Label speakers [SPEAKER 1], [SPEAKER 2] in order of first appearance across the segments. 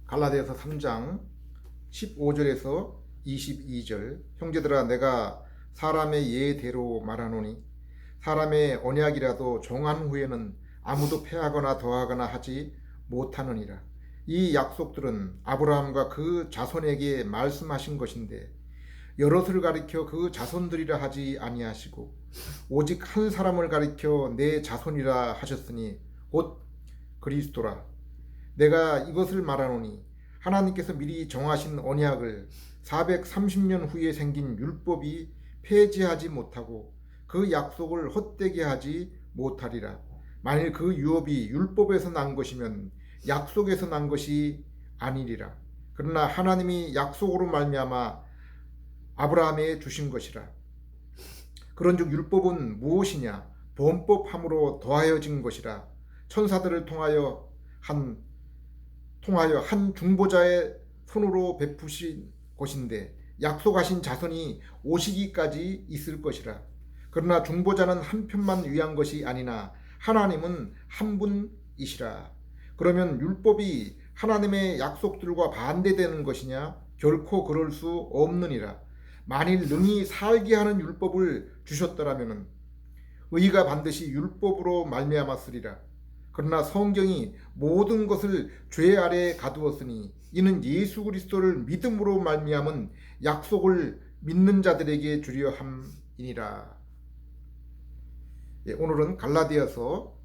[SPEAKER 1] 갈라디아서 3장 15절에서 22절. 형제들아, 내가 사람의 예대로 말하노니 사람의 언약이라도 정한 후에는 아무도 패하거나 더하거나 하지 못하느니라. 이 약속들은 아브라함과 그 자손에게 말씀하신 것인데 여럿을 가리켜 그 자손들이라 하지 아니하시고 오직 한 사람을 가리켜 내 자손이라 하셨으니 곧 그리스도라. 내가 이것을 말하노니 하나님께서 미리 정하신 언약을 430년 후에 생긴 율법이 폐지하지 못하고 그 약속을 헛되게 하지 못하리라. 만일 그 유업이 율법에서 난 것이면 약속에서 난 것이 아니리라. 그러나 하나님이 약속으로 말미암아 아브라함에 주신 것이라. 그런즉 율법은 무엇이냐? 범법함으로 더하여진 것이라. 천사들을 통하여 한 중보자의 손으로 베푸신 것인데 약속하신 자손이 오시기까지 있을 것이라. 그러나 중보자는 한 편만 위한 것이 아니나 하나님은 한 분이시라. 그러면 율법이 하나님의 약속들과 반대되는 것이냐? 결코 그럴 수 없느니라. 만일 능히 살게 하는 율법을 주셨더라면 의가 반드시 율법으로 말미암았으리라. 그러나 성경이 모든 것을 죄 아래에 가두었으니 이는 예수 그리스도를 믿음으로 말미암은 약속을 믿는 자들에게 주려 함이니라. 오늘은 갈라디아서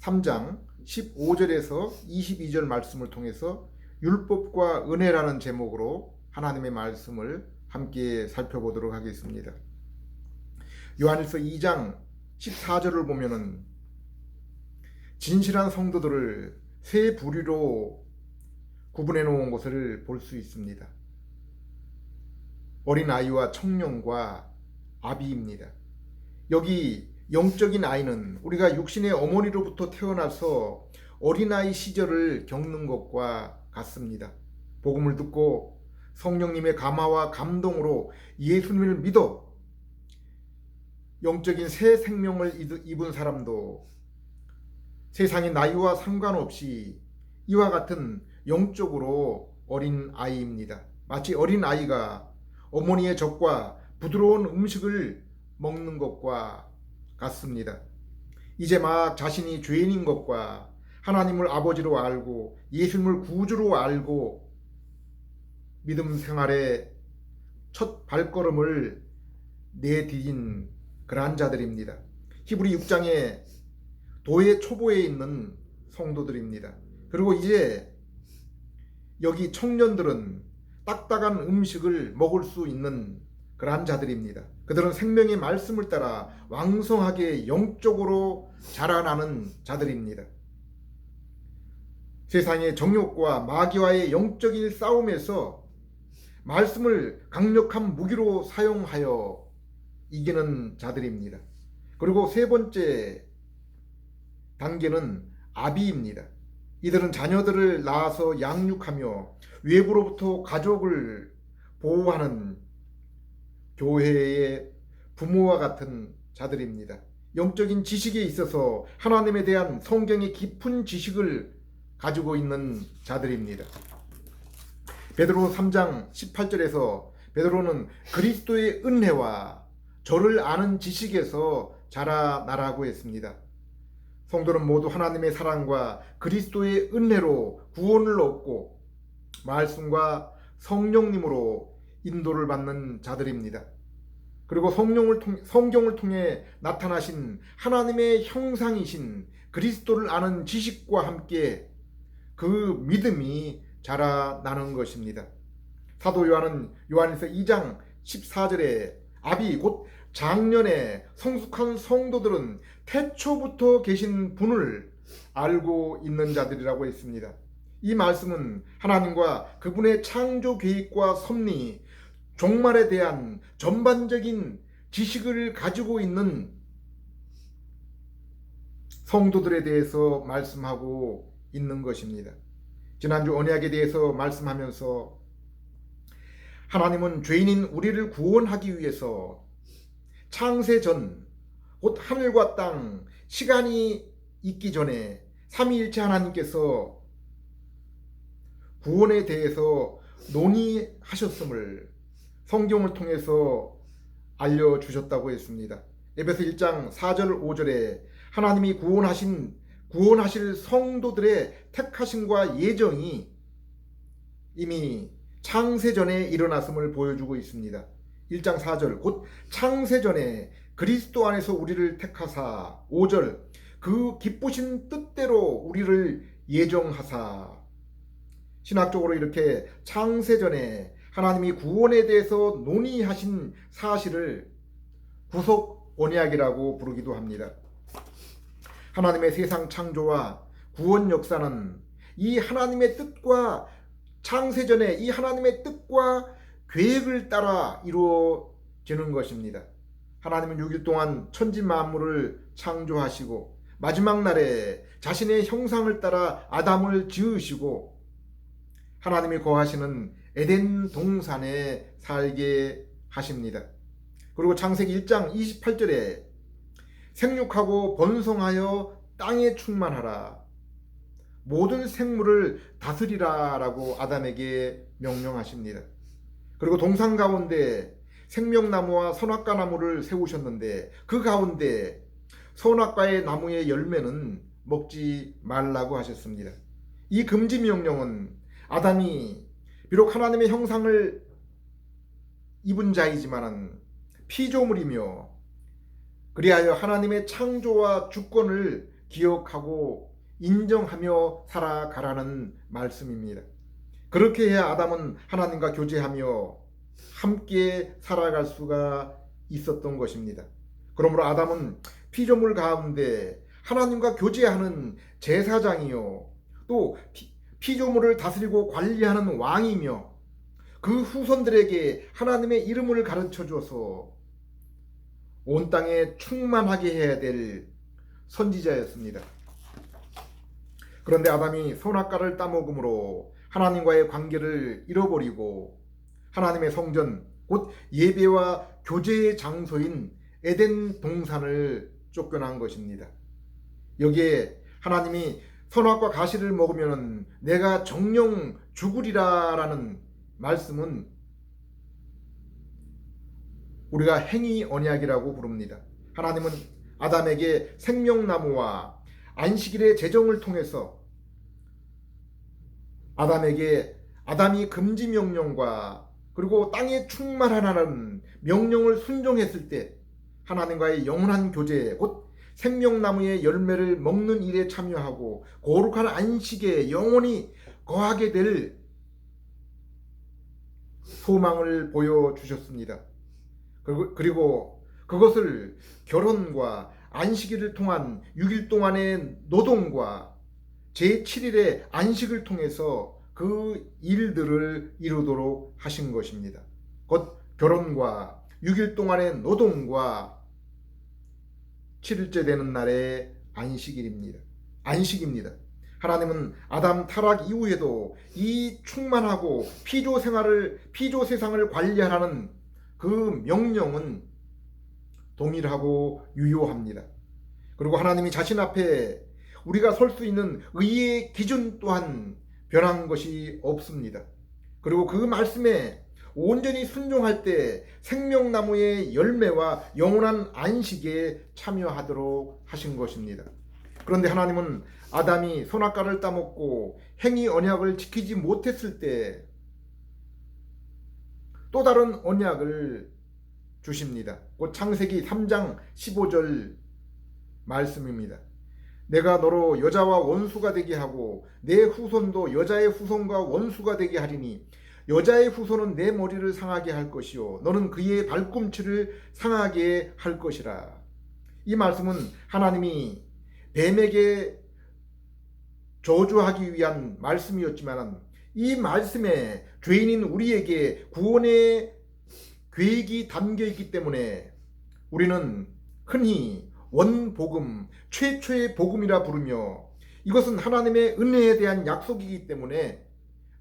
[SPEAKER 1] 3장 15절에서 22절 말씀을 통해서 율법과 은혜라는 제목으로 하나님의 말씀을 함께 살펴보도록 하겠습니다. 요한일서 2장 14절을 보면은 진실한 성도들을 세 부류로 구분해 놓은 것을 볼 수 있습니다. 어린아이와 청년과 아비입니다. 여기 영적인 아이는 우리가 육신의 어머니로부터 태어나서 어린아이 시절을 겪는 것과 같습니다. 복음을 듣고 성령님의 감화와 감동으로 예수님을 믿어 영적인 새 생명을 입은 사람도 세상의 나이와 상관없이 이와 같은 영적으로 어린 아이입니다. 마치 어린 아이가 어머니의 젖과 부드러운 음식을 먹는 것과 같습니다. 이제 막 자신이 죄인인 것과 하나님을 아버지로 알고 예수님을 구주로 알고 믿음 생활의 첫 발걸음을 내디딘 그러한 자들입니다. 히브리 6장에 도의 초보에 있는 성도들입니다. 그리고 이제 여기 청년들은 딱딱한 음식을 먹을 수 있는 그러한 자들입니다. 그들은 생명의 말씀을 따라 왕성하게 영적으로 자라나는 자들입니다. 세상의 정욕과 마귀와의 영적인 싸움에서 말씀을 강력한 무기로 사용하여 이기는 자들입니다. 그리고 세 번째 단계는 아비입니다. 이들은 자녀들을 낳아서 양육하며 외부로부터 가족을 보호하는 교회의 부모와 같은 자들입니다. 영적인 지식에 있어서 하나님에 대한 성경의 깊은 지식을 가지고 있는 자들입니다. 베드로 3장 18절에서 베드로는 그리스도의 은혜와 저를 아는 지식에서 자라나라고 했습니다. 성도는 모두 하나님의 사랑과 그리스도의 은혜로 구원을 얻고 말씀과 성령님으로 인도를 받는 자들입니다. 그리고 성경을 통해 나타나신 하나님의 형상이신 그리스도를 아는 지식과 함께 그 믿음이 자라나는 것입니다. 사도 요한은 요한일서 2장 14절에 아비 곧 작년에 성숙한 성도들은 태초부터 계신 분을 알고 있는 자들이라고 했습니다. 이 말씀은 하나님과 그분의 창조 계획과 섭리, 종말에 대한 전반적인 지식을 가지고 있는 성도들에 대해서 말씀하고 있는 것입니다. 지난주 언약에 대해서 말씀하면서 하나님은 죄인인 우리를 구원하기 위해서 창세 전, 곧 하늘과 땅, 시간이 있기 전에 삼위일체 하나님께서 구원에 대해서 논의하셨음을 성경을 통해서 알려주셨다고 했습니다. 에베소 1장 4절 5절에 하나님이 구원하실 성도들의 택하심과 예정이 이미 창세전에 일어났음을 보여주고 있습니다. 1장 4절 곧 창세전에 그리스도 안에서 우리를 택하사 5절 그 기쁘신 뜻대로 우리를 예정하사. 신학적으로 이렇게 창세전에 하나님이 구원에 대해서 논의하신 사실을 구속 언약이라고 부르기도 합니다. 하나님의 세상 창조와 구원 역사는 이 하나님의 뜻과 창세전에 이 하나님의 뜻과 계획을 따라 이루어지는 것입니다. 하나님은 6일 동안 천지 만물을 창조하시고 마지막 날에 자신의 형상을 따라 아담을 지으시고 하나님이 거하시는 에덴 동산에 살게 하십니다. 그리고 창세기 1장 28절에 생육하고 번성하여 땅에 충만하라 모든 생물을 다스리라 라고 아담에게 명령하십니다. 그리고 동산 가운데 생명나무와 선악과 나무를 세우셨는데 그 가운데 선악과의 나무의 열매는 먹지 말라고 하셨습니다. 이 금지 명령은 아담이 비록 하나님의 형상을 입은 자이지만 피조물이며 그리하여 하나님의 창조와 주권을 기억하고 인정하며 살아가라는 말씀입니다. 그렇게 해야 아담은 하나님과 교제하며 함께 살아갈 수가 있었던 것입니다. 그러므로 아담은 피조물 가운데 하나님과 교제하는 제사장이요 또 피조물을 다스리고 관리하는 왕이며 그 후손들에게 하나님의 이름을 가르쳐줘서 온 땅에 충만하게 해야 될 선지자였습니다. 그런데 아담이 선악과를 따먹음으로 하나님과의 관계를 잃어버리고 하나님의 성전 곧 예배와 교제의 장소인 에덴 동산을 쫓겨난 것입니다. 여기에 하나님이 선악과 가시를 먹으면 내가 정령 죽으리라 라는 말씀은 우리가 행위 언약이라고 부릅니다. 하나님은 아담에게 생명나무와 안식일의 제정을 통해서 아담이 금지 명령과 그리고 땅에 충만하라는 명령을 순종했을 때 하나님과의 영원한 교제 곧 생명나무의 열매를 먹는 일에 참여하고 거룩한 안식에 영원히 거하게 될 소망을 보여주셨습니다. 그리고 그것을 결혼과 안식일을 통한 6일 동안의 노동과 제7일의 안식을 통해서 그 일들을 이루도록 하신 것입니다. 곧 결혼과 6일 동안의 노동과 7일째 되는 날의 안식입니다. 하나님은 아담 타락 이후에도 이 충만하고 피조 세상을 관리하라는 그 명령은 동일하고 유효합니다. 그리고 하나님이 자신 앞에 우리가 설 수 있는 의의 기준 또한 변한 것이 없습니다. 그리고 그 말씀에 온전히 순종할 때 생명나무의 열매와 영원한 안식에 참여하도록 하신 것입니다. 그런데 하나님은 아담이 선악과를 따먹고 행위 언약을 지키지 못했을 때 또 다른 언약을 주십니다. 곧 창세기 3장 15절 말씀입니다. 내가 너로 여자와 원수가 되게 하고 내 후손도 여자의 후손과 원수가 되게 하리니 여자의 후손은 내 머리를 상하게 할 것이요 너는 그의 발꿈치를 상하게 할 것이라. 이 말씀은 하나님이 뱀에게 저주하기 위한 말씀이었지만 이 말씀에 죄인인 우리에게 구원의 계획이 담겨 있기 때문에 우리는 흔히 원복음, 최초의 복음이라 부르며 이것은 하나님의 은혜에 대한 약속이기 때문에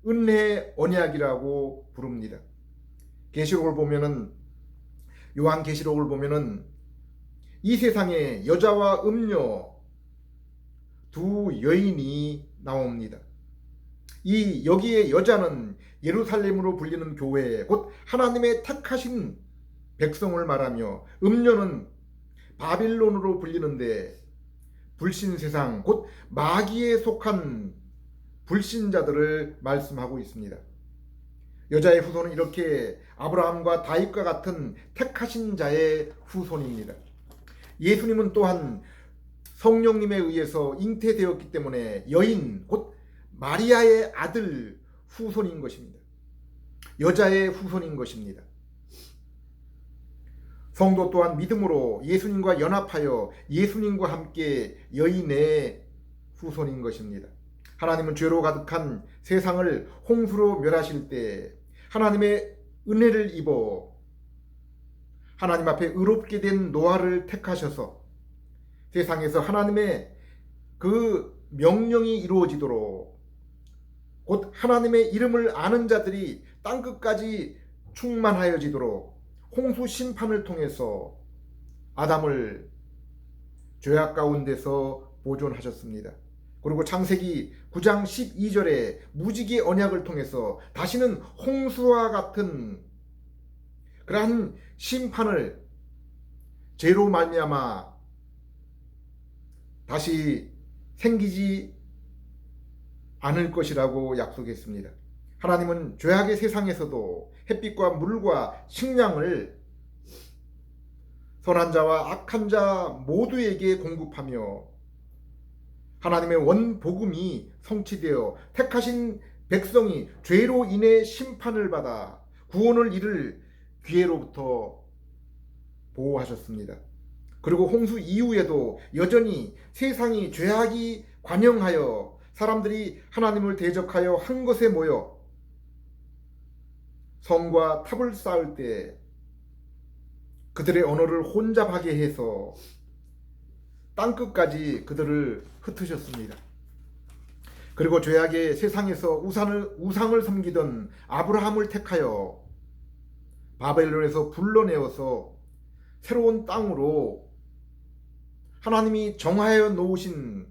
[SPEAKER 1] 은혜 언약이라고 부릅니다. 요한계시록을 보면은 이 세상에 여자와 음녀 두 여인이 나옵니다. 이 여기에 여자는 예루살렘으로 불리는 교회, 곧 하나님의 택하신 백성을 말하며, 음녀는 바빌론으로 불리는데 불신 세상, 곧 마귀에 속한 불신자들을 말씀하고 있습니다. 여자의 후손은 이렇게 아브라함과 다윗과 같은 택하신 자의 후손입니다. 예수님은 또한 성령님에 의해서 잉태되었기 때문에 여인, 곧 마리아의 아들 후손인 것입니다. 여자의 후손인 것입니다. 성도 또한 믿음으로 예수님과 연합하여 예수님과 함께 여인의 후손인 것입니다. 하나님은 죄로 가득한 세상을 홍수로 멸하실 때 하나님의 은혜를 입어 하나님 앞에 의롭게 된 노아를 택하셔서 세상에서 하나님의 그 명령이 이루어지도록, 곧 하나님의 이름을 아는 자들이 땅끝까지 충만하여지도록 홍수 심판을 통해서 아담을 죄악 가운데서 보존하셨습니다. 그리고 창세기 9장 12절에 무지개 언약을 통해서 다시는 홍수와 같은 그러한 심판을 죄로 말미암아 다시 생기지 않을 것이라고 약속했습니다. 하나님은 죄악의 세상에서도 햇빛과 물과 식량을 선한 자와 악한 자 모두에게 공급하며 하나님의 원복음이 성취되어 택하신 백성이 죄로 인해 심판을 받아 구원을 이룰 기회로부터 보호하셨습니다. 그리고 홍수 이후에도 여전히 세상이 죄악이 관영하여 사람들이 하나님을 대적하여 한 곳에 모여 성과 탑을 쌓을 때 그들의 언어를 혼잡하게 해서 땅끝까지 그들을 흩으셨습니다. 그리고 죄악의 세상에서 우상을 섬기던 아브라함을 택하여 바벨론에서 불러내어서 새로운 땅으로 하나님이 정하여 놓으신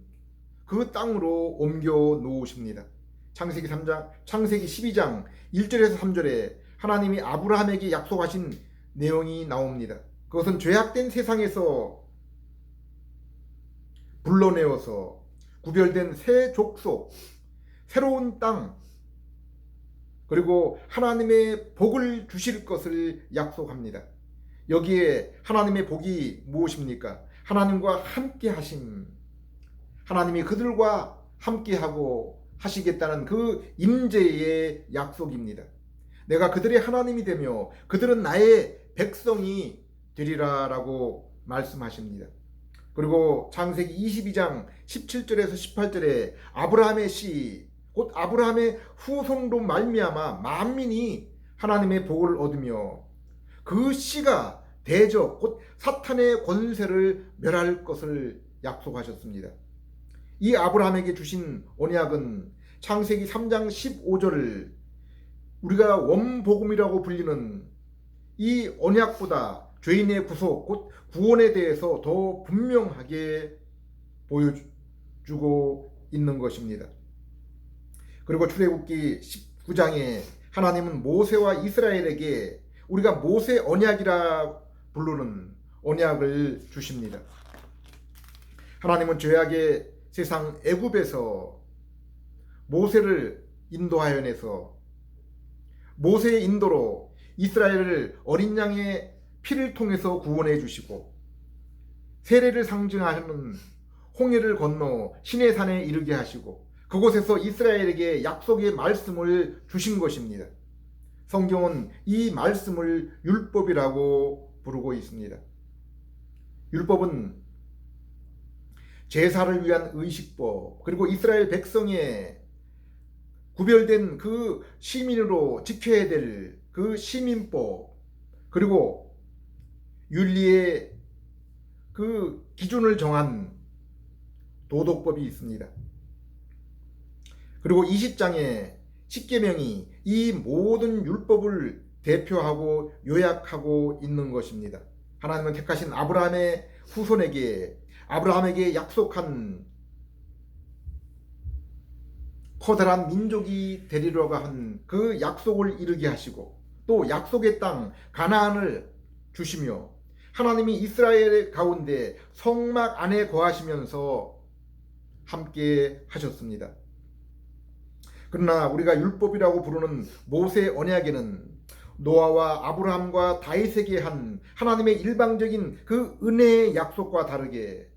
[SPEAKER 1] 그 땅으로 옮겨 놓으십니다. 창세기 12장 1절에서 3절에 하나님이 아브라함에게 약속하신 내용이 나옵니다. 그것은 죄악된 세상에서 불러내어서 구별된 새 족속, 새로운 땅, 그리고 하나님의 복을 주실 것을 약속합니다. 여기에 하나님의 복이 무엇입니까? 하나님과 함께 하심, 하나님이 그들과 함께하고 하시겠다는 그 임재의 약속입니다. 내가 그들의 하나님이 되며 그들은 나의 백성이 되리라 라고 말씀하십니다. 그리고 창세기 22장 17절에서 18절에 아브라함의 씨, 곧 아브라함의 후손으로 말미암아 만민이 하나님의 복을 얻으며 그 씨가 대적, 곧 사탄의 권세를 멸할 것을 약속하셨습니다. 이 아브라함에게 주신 언약은 창세기 3장 15절을 우리가 원복음이라고 불리는 이 언약보다 죄인의 구속, 곧 구원에 대해서 더 분명하게 보여주고 있는 것입니다. 그리고 출애굽기 19장에 하나님은 모세와 이스라엘에게 우리가 모세 언약이라 부르는 언약을 주십니다. 하나님은 죄악의 세상 애굽에서 모세를 인도하여 내서 모세의 인도로 이스라엘을 어린 양의 피를 통해서 구원해 주시고 세례를 상징하는 홍해를 건너 시내산에 이르게 하시고 그곳에서 이스라엘에게 약속의 말씀을 주신 것입니다. 성경은 이 말씀을 율법이라고 부르고 있습니다. 율법은 제사를 위한 의식법, 그리고 이스라엘 백성의 구별된 그 시민으로 지켜야 될 그 시민법, 그리고 윤리의 그 기준을 정한 도덕법이 있습니다. 그리고 20장의 십계명이 이 모든 율법을 대표하고 요약하고 있는 것입니다. 하나님은 택하신 아브라함의 후손에게 아브라함에게 약속한 커다란 민족이 되리려고 한 그 약속을 이루게 하시고 또 약속의 땅 가나안을 주시며 하나님이 이스라엘 가운데 성막 안에 거하시면서 함께 하셨습니다. 그러나 우리가 율법이라고 부르는 모세 언약에는 노아와 아브라함과 다윗에게 한 하나님의 일방적인 그 은혜의 약속과 다르게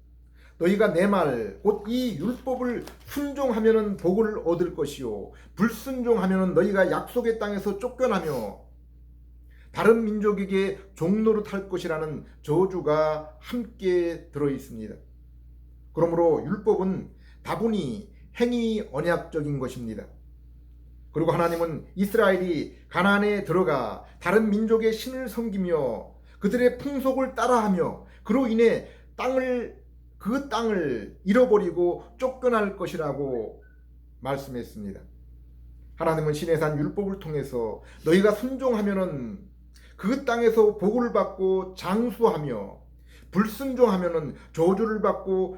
[SPEAKER 1] 너희가 내 말 곧 이 율법을 순종하면은 복을 얻을 것이요 불순종하면은 너희가 약속의 땅에서 쫓겨나며 다른 민족에게 종노릇할 것이라는 저주가 함께 들어 있습니다. 그러므로 율법은 다분히 행위 언약적인 것입니다. 그리고 하나님은 이스라엘이 가나안에 들어가 다른 민족의 신을 섬기며 그들의 풍속을 따라하며 그로 인해 그 땅을 잃어버리고 쫓겨날 것이라고 말씀했습니다. 하나님은 시내산 율법을 통해서 너희가 순종하면은 그 땅에서 복을 받고 장수하며 불순종하면은 저주를 받고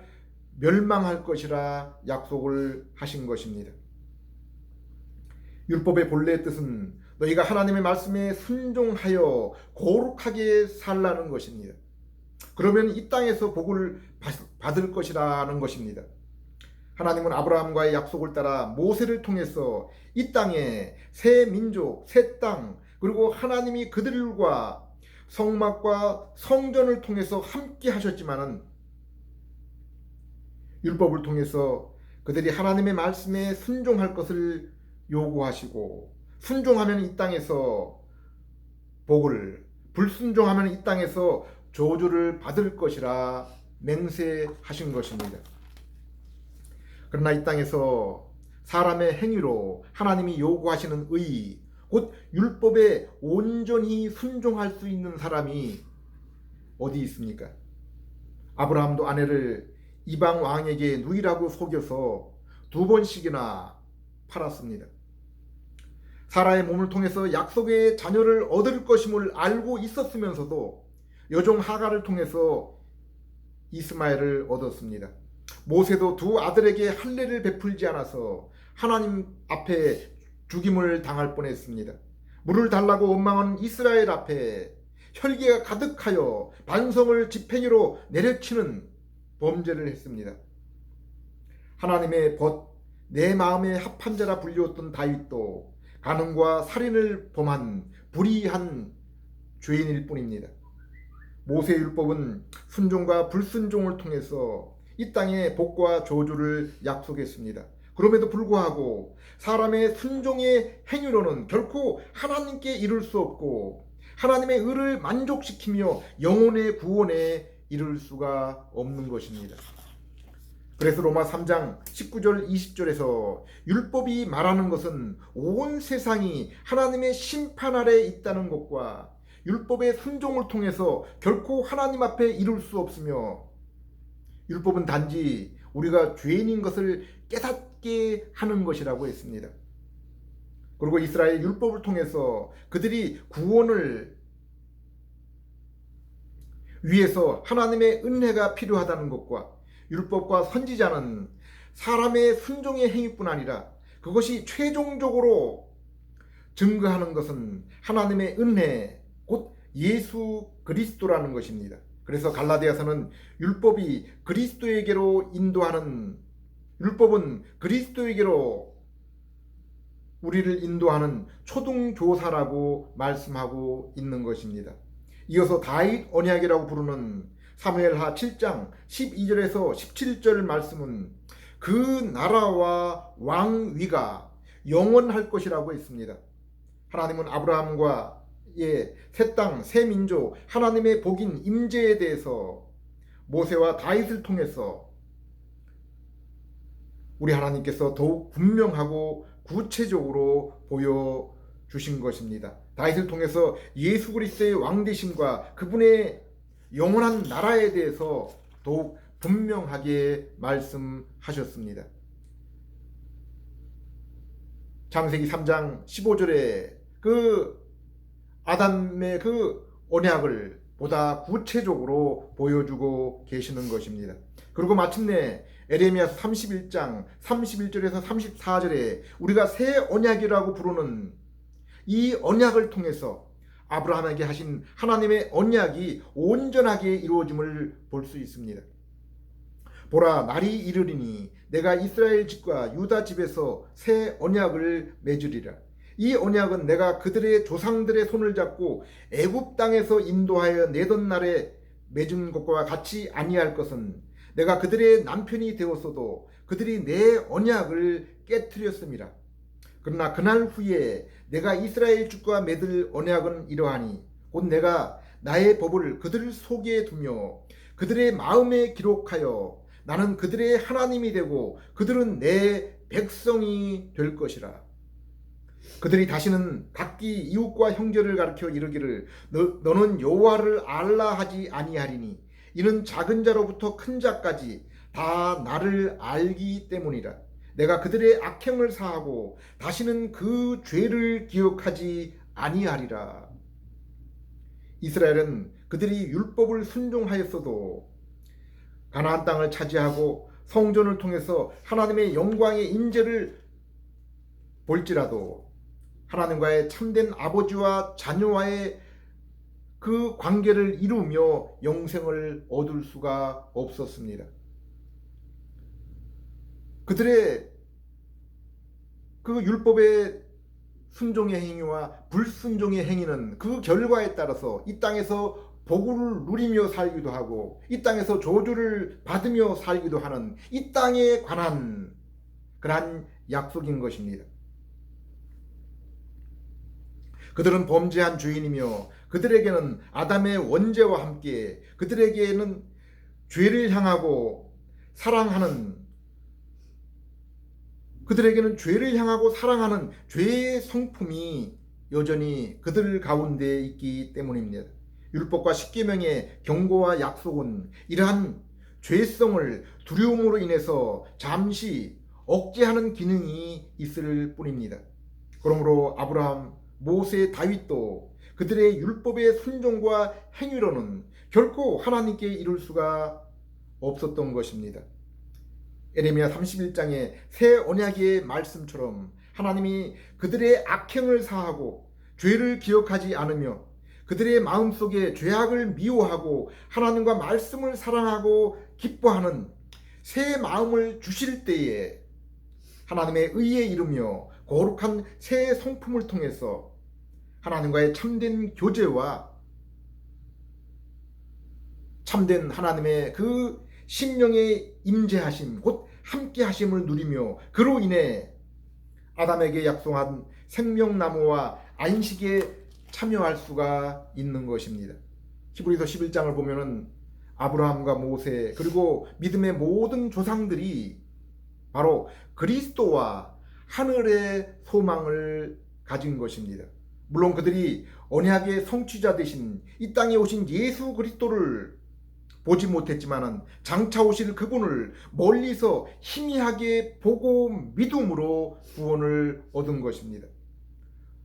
[SPEAKER 1] 멸망할 것이라 약속을 하신 것입니다. 율법의 본래의 뜻은 너희가 하나님의 말씀에 순종하여 거룩하게 살라는 것입니다. 그러면 이 땅에서 복을 받을 것이라는 것입니다. 하나님은 아브라함과의 약속을 따라 모세를 통해서 이 땅에 새 민족, 새 땅, 그리고 하나님이 그들과 성막과 성전을 통해서 함께 하셨지만은 율법을 통해서 그들이 하나님의 말씀에 순종할 것을 요구하시고 순종하면 이 땅에서 복을, 불순종하면 이 땅에서 저주를 받을 것이라 맹세하신 것입니다. 그러나 이 땅에서 사람의 행위로 하나님이 요구하시는 의, 곧 율법에 온전히 순종할 수 있는 사람이 어디 있습니까? 아브라함도 아내를 이방 왕에게 누이라고 속여서 2번씩이나 팔았습니다. 사라의 몸을 통해서 약속의 자녀를 얻을 것임을 알고 있었으면서도 여종 하갈을 통해서 이스마엘을 얻었습니다. 모세도 2 아들에게 할례를 베풀지 않아서 하나님 앞에 죽임을 당할 뻔했습니다. 물을 달라고 원망한 이스라엘 앞에 혈기가 가득하여 반성을 지팡이로 내려치는 범죄를 했습니다. 하나님의 내 마음에 합한 자라 불리웠던 다윗도 간음과 살인을 범한 불의한 죄인일 뿐입니다. 모세 율법은 순종과 불순종을 통해서 이 땅에 복과 저주를 약속했습니다. 그럼에도 불구하고 사람의 순종의 행위로는 결코 하나님께 이룰 수 없고 하나님의 의를 만족시키며 영혼의 구원에 이룰 수가 없는 것입니다. 그래서 로마 3장 19절 20절에서 율법이 말하는 것은 온 세상이 하나님의 심판 아래 있다는 것과 율법의 순종을 통해서 결코 하나님 앞에 이룰 수 없으며 율법은 단지 우리가 죄인인 것을 깨닫게 하는 것이라고 했습니다. 그리고 이스라엘 율법을 통해서 그들이 구원을 위해서 하나님의 은혜가 필요하다는 것과 율법과 선지자는 사람의 순종의 행위뿐 아니라 그것이 최종적으로 증거하는 것은 하나님의 은혜 곧 예수 그리스도라는 것입니다. 그래서 갈라디아서는 율법은 그리스도에게로 우리를 인도하는 초등교사라고 말씀하고 있는 것입니다. 이어서 다윗 언약이라고 부르는 사무엘하 7장 12절에서 17절 말씀은 그 나라와 왕위가 영원할 것이라고 했습니다. 하나님은 아브라함과 새 땅, 새 민족, 하나님의 복인 임재에 대해서 모세와 다윗을 통해서 우리 하나님께서 더욱 분명하고 구체적으로 보여주신 것입니다. 다윗을 통해서 예수 그리스도의 왕되심과 그분의 영원한 나라에 대해서 더욱 분명하게 말씀하셨습니다. 창세기 3장 15절에 그 아담의 그 언약을 보다 구체적으로 보여주고 계시는 것입니다. 그리고 마침내 에레미야서 31장 31절에서 34절에 우리가 새 언약이라고 부르는 이 언약을 통해서 아브라함에게 하신 하나님의 언약이 온전하게 이루어짐을 볼 수 있습니다. 보라, 날이 이르리니 내가 이스라엘 집과 유다 집에서 새 언약을 맺으리라. 이 언약은 내가 그들의 조상들의 손을 잡고 애굽 땅에서 인도하여 내던 날에 맺은 것과 같이 아니할 것은 내가 그들의 남편이 되었어도 그들이 내 언약을 깨뜨렸음이라. 그러나 그날 후에 내가 이스라엘 집과 맺을 언약은 이러하니 곧 내가 나의 법을 그들 속에 두며 그들의 마음에 기록하여 나는 그들의 하나님이 되고 그들은 내 백성이 될 것이라. 그들이 다시는 각기 이웃과 형제를 가르쳐 이르기를 너는 여호와를 알라 하지 아니하리니 이는 작은 자로부터 큰 자까지 다 나를 알기 때문이라. 내가 그들의 악행을 사하고 다시는 그 죄를 기억하지 아니하리라. 이스라엘은 그들이 율법을 순종하였어도 가나안 땅을 차지하고 성전을 통해서 하나님의 영광의 임재를 볼지라도 하나님과의 참된 아버지와 자녀와의 그 관계를 이루며 영생을 얻을 수가 없었습니다. 그들의 그 율법의 순종의 행위와 불순종의 행위는 그 결과에 따라서 이 땅에서 복을 누리며 살기도 하고 이 땅에서 저주를 받으며 살기도 하는 이 땅에 관한 그러한 약속인 것입니다. 그들은 범죄한 죄인이며 그들에게는 아담의 원죄와 함께 그들에게는 죄를 향하고 사랑하는 죄의 성품이 여전히 그들 가운데 있기 때문입니다. 율법과 십계명의 경고와 약속은 이러한 죄성을 두려움으로 인해서 잠시 억제하는 기능이 있을 뿐입니다. 그러므로 아브라함, 모세, 다윗도 그들의 율법의 순종과 행위로는 결코 하나님께 이룰 수가 없었던 것입니다. 에레미야 31장의 새 언약의 말씀처럼 하나님이 그들의 악행을 사하고 죄를 기억하지 않으며 그들의 마음속에 죄악을 미워하고 하나님과 말씀을 사랑하고 기뻐하는 새 마음을 주실 때에 하나님의 의에 이르며 거룩한 새 성품을 통해서 하나님과의 참된 교제와 참된 하나님의 그 심령의 임재하심 곧 함께하심을 누리며 그로 인해 아담에게 약속한 생명나무와 안식에 참여할 수가 있는 것입니다. 히브리서 11장을 보면은 아브라함과 모세 그리고 믿음의 모든 조상들이 바로 그리스도와 하늘의 소망을 가진 것입니다. 물론 그들이 언약의 성취자 되신 이 땅에 오신 예수 그리스도를 보지 못했지만은 장차 오실 그분을 멀리서 희미하게 보고 믿음으로 구원을 얻은 것입니다.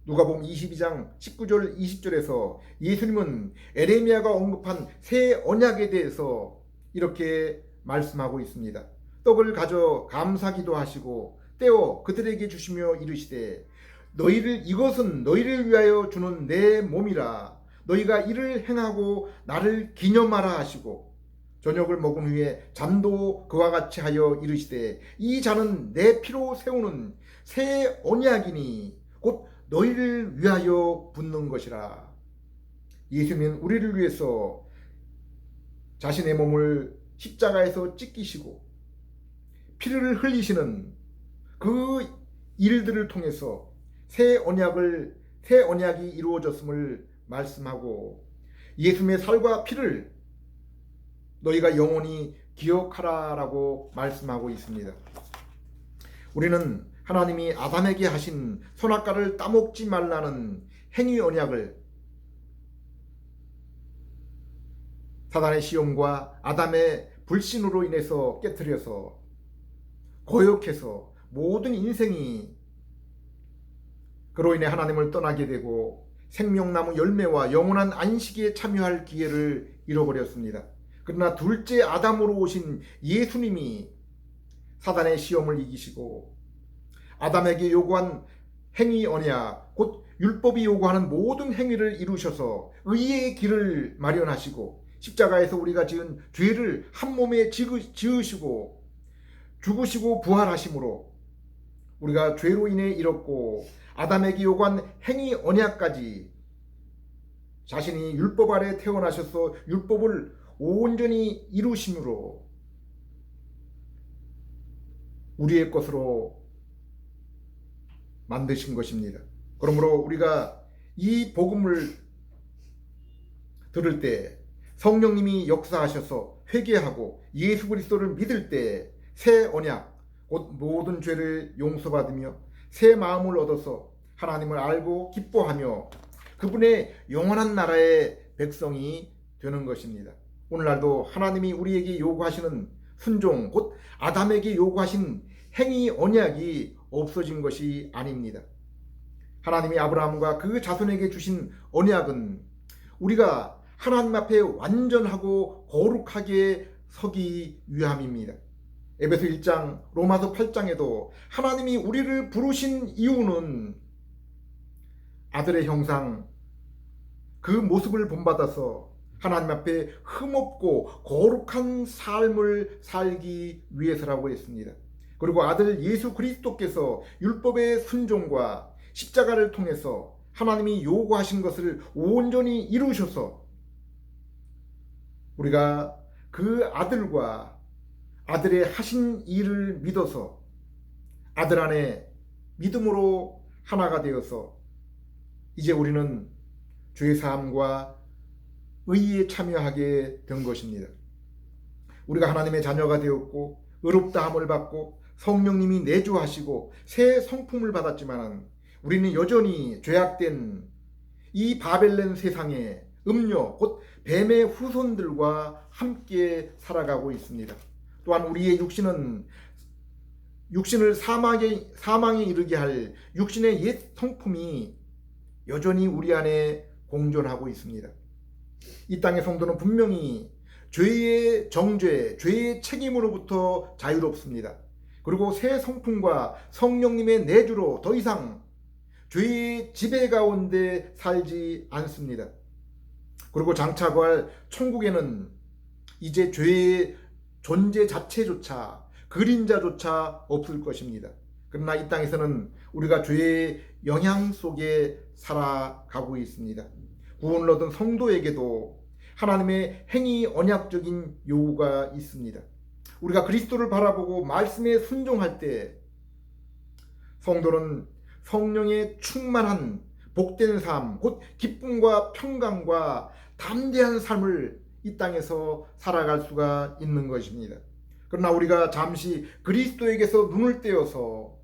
[SPEAKER 1] 누가복음 22장 19절 20절에서 예수님은 에레미야가 언급한 새 언약에 대해서 이렇게 말씀하고 있습니다. 떡을 가져 감사기도 하시고 떼어 그들에게 주시며 이르시되 이것은 너희를 위하여 주는 내 몸이라. 너희가 이를 행하고 나를 기념하라 하시고 저녁을 먹은 후에 잔도 그와 같이 하여 이르시되 이 잔은 내 피로 세우는 새 언약이니 곧 너희를 위하여 붓는 것이라. 예수님은 우리를 위해서 자신의 몸을 십자가에서 찢기시고 피를 흘리시는 그 일들을 통해서 새 언약이 이루어졌음을 말씀하고 예수님의 살과 피를 너희가 영원히 기억하라라고 말씀하고 있습니다. 우리는 하나님이 아담에게 하신 선악과를 따먹지 말라는 행위 언약을 사단의 시험과 아담의 불신으로 인해서 깨트려서 거역해서 모든 인생이 그로 인해 하나님을 떠나게 되고 생명나무 열매와 영원한 안식에 참여할 기회를 잃어버렸습니다. 그러나 둘째 아담으로 오신 예수님이 사단의 시험을 이기시고 아담에게 요구한 행위 언약, 곧 율법이 요구하는 모든 행위를 이루셔서 의의 길을 마련하시고 십자가에서 우리가 지은 죄를 한 몸에 지으시고 죽으시고 부활하심으로 우리가 죄로 인해 잃었고 아담에게 요구한 행위 언약까지 자신이 율법 아래 태어나셔서 율법을 온전히 이루심으로 우리의 것으로 만드신 것입니다. 그러므로 우리가 이 복음을 들을 때 성령님이 역사하셔서 회개하고 예수 그리스도를 믿을 때 새 언약, 곧 모든 죄를 용서받으며 새 마음을 얻어서 하나님을 알고 기뻐하며 그분의 영원한 나라의 백성이 되는 것입니다. 오늘날도 하나님이 우리에게 요구하시는 순종, 곧 아담에게 요구하신 행위 언약이 없어진 것이 아닙니다. 하나님이 아브라함과 그 자손에게 주신 언약은 우리가 하나님 앞에 완전하고 거룩하게 서기 위함입니다. 에베소 1장, 로마서 8장에도 하나님이 우리를 부르신 이유는 아들의 형상, 그 모습을 본받아서 하나님 앞에 흠없고 거룩한 삶을 살기 위해서라고 했습니다. 그리고 아들 예수 그리스도께서 율법의 순종과 십자가를 통해서 하나님이 요구하신 것을 온전히 이루셔서 우리가 그 아들과 아들의 하신 일을 믿어서 아들 안에 믿음으로 하나가 되어서 이제 우리는 죄사함과 의에 참여하게 된 것입니다. 우리가 하나님의 자녀가 되었고 의롭다함을 받고 성령님이 내주하시고 새 성품을 받았지만 우리는 여전히 죄악된 이 바벨론 세상의 음녀 곧 뱀의 후손들과 함께 살아가고 있습니다. 또한 우리의 육신을 사망에 이르게 할 육신의 옛 성품이 여전히 우리 안에 공존하고 있습니다. 이 땅의 성도는 분명히 죄의 정죄, 죄의 책임으로부터 자유롭습니다. 그리고 새 성품과 성령님의 내주로 더 이상 죄의 지배 가운데 살지 않습니다. 그리고 장차 거할 천국에는 이제 죄의 존재 자체조차 그림자조차 없을 것입니다. 그러나 이 땅에서는 우리가 죄의 영향 속에 살아가고 있습니다. 구원을 얻은 성도에게도 하나님의 행위 언약적인 요구가 있습니다. 우리가 그리스도를 바라보고 말씀에 순종할 때 성도는 성령의 충만한 복된 삶, 곧 기쁨과 평강과 담대한 삶을 이 땅에서 살아갈 수가 있는 것입니다. 그러나 우리가 잠시 그리스도에게서 눈을 떼어서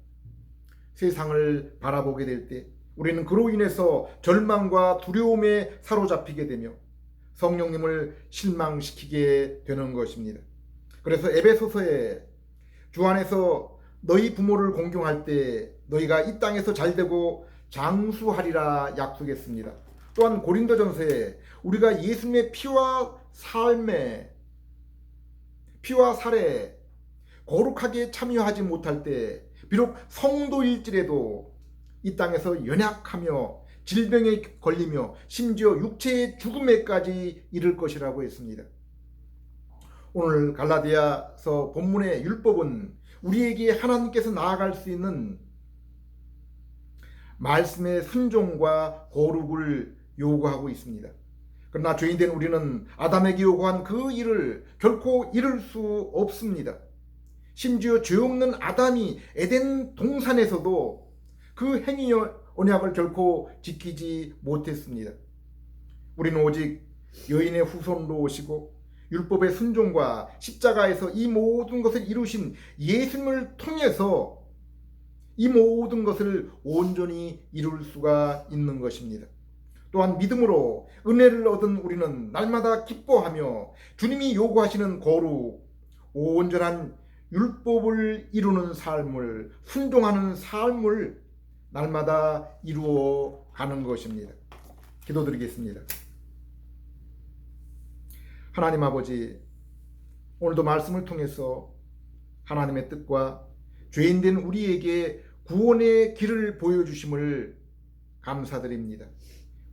[SPEAKER 1] 세상을 바라보게 될 때 우리는 그로 인해서 절망과 두려움에 사로잡히게 되며 성령님을 실망시키게 되는 것입니다. 그래서 에베소서에 주 안에서 너희 부모를 공경할 때 너희가 이 땅에서 잘되고 장수하리라 약속했습니다. 또한 고린도전서에 우리가 예수님의 피와 살에 거룩하게 참여하지 못할 때 비록 성도일지라도 이 땅에서 연약하며 질병에 걸리며 심지어 육체의 죽음에까지 이를 것이라고 했습니다. 오늘 갈라디아서 본문의 율법은 우리에게 하나님께서 나아갈 수 있는 말씀의 순종과 거룩을 요구하고 있습니다. 그러나 죄인된 우리는 아담에게 요구한 그 일을 결코 이룰 수 없습니다. 심지어 죄 없는 아담이 에덴 동산에서도 그 행위 언약을 결코 지키지 못했습니다. 우리는 오직 여인의 후손으로 오시고 율법의 순종과 십자가에서 이 모든 것을 이루신 예수님을 통해서 이 모든 것을 온전히 이룰 수가 있는 것입니다. 또한 믿음으로 은혜를 얻은 우리는 날마다 기뻐하며 주님이 요구하시는 거룩, 온전한 율법을 이루는 삶을, 순종하는 삶을 날마다 이루어 가는 것입니다. 기도드리겠습니다. 하나님 아버지, 오늘도 말씀을 통해서 하나님의 뜻과 죄인된 우리에게 구원의 길을 보여주심을 감사드립니다.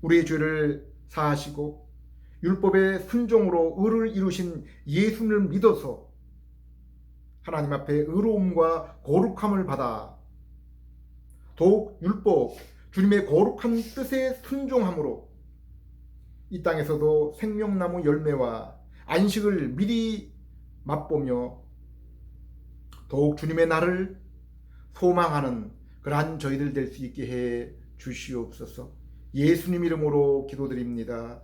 [SPEAKER 1] 우리의 죄를 사하시고 율법의 순종으로 의를 이루신 예수를 믿어서 하나님 앞에 의로움과 거룩함을 받아 더욱 율법, 주님의 거룩한 뜻에 순종함으로 이 땅에서도 생명나무 열매와 안식을 미리 맛보며 더욱 주님의 날을 소망하는 그러한 저희들 될 수 있게 해 주시옵소서. 예수님 이름으로 기도드립니다.